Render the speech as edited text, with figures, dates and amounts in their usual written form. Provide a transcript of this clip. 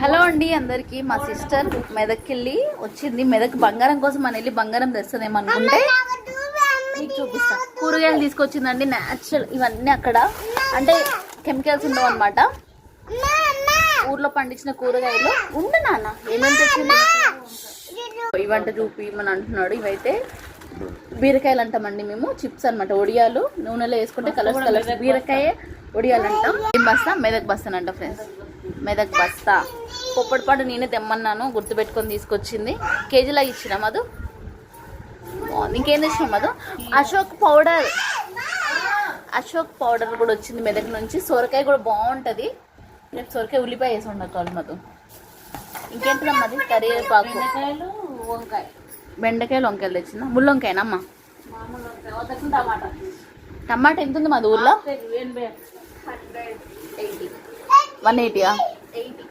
Hello అండి అందరికి. మా సిస్టర్ మెదక్కి వెళ్ళి వచ్చింది. మెదక్ బంగారం కోసం అని వెళ్ళి బంగారం తెస్తుందేమో అనుకుంటే మీకు చూపిస్తా. కూరగాయలు తీసుకొచ్చిందండి, న్యాచురల్. ఇవన్నీ అక్కడ అంటే కెమికల్స్ ఉండవు అనమాట. ఊర్లో పండించిన కూరగాయలు. ఉండు నాన్న, ఏమేమి తెచ్చింది ఇవంట చూపి మన అంటున్నాడు. ఇవైతే బీరకాయలు అంటామండి మేము. చిప్స్ అనమాట, ఒడియాలు. నూనెలో వేసుకుంటే కలర్స్ కలర్స్ బీరకాయ ఒడియాలు అంటాం. ఏం బస్తా? మెదక్ బస్తానంట ఫ్రెండ్స్, మెదక్ బస్తా. పొప్పటిపాటు నేనే తెమ్మన్నాను, గుర్తుపెట్టుకొని తీసుకొచ్చింది. కేజీలా ఇచ్చిన మధు. ఇంకేం తెచ్చినాం మధు? అశోక్ పౌడర్, అశోక్ పౌడర్ కూడా వచ్చింది మెదక్ నుంచి. సొరకాయ కూడా బాగుంటుంది. రేపు సొరకాయ ఉల్లిపాయ వేసి ఉండకాలి మధు. ఇంకేంటిదమ్మా అది? కరివేపాకు, వంకాయ, బెండకాయలు, వంకాయలు తెచ్చిందా? ముళ్ళొంకాయనా అమ్మ? టమాటా ఎంత ఉంది మాది ఊర్లో? 180. 180.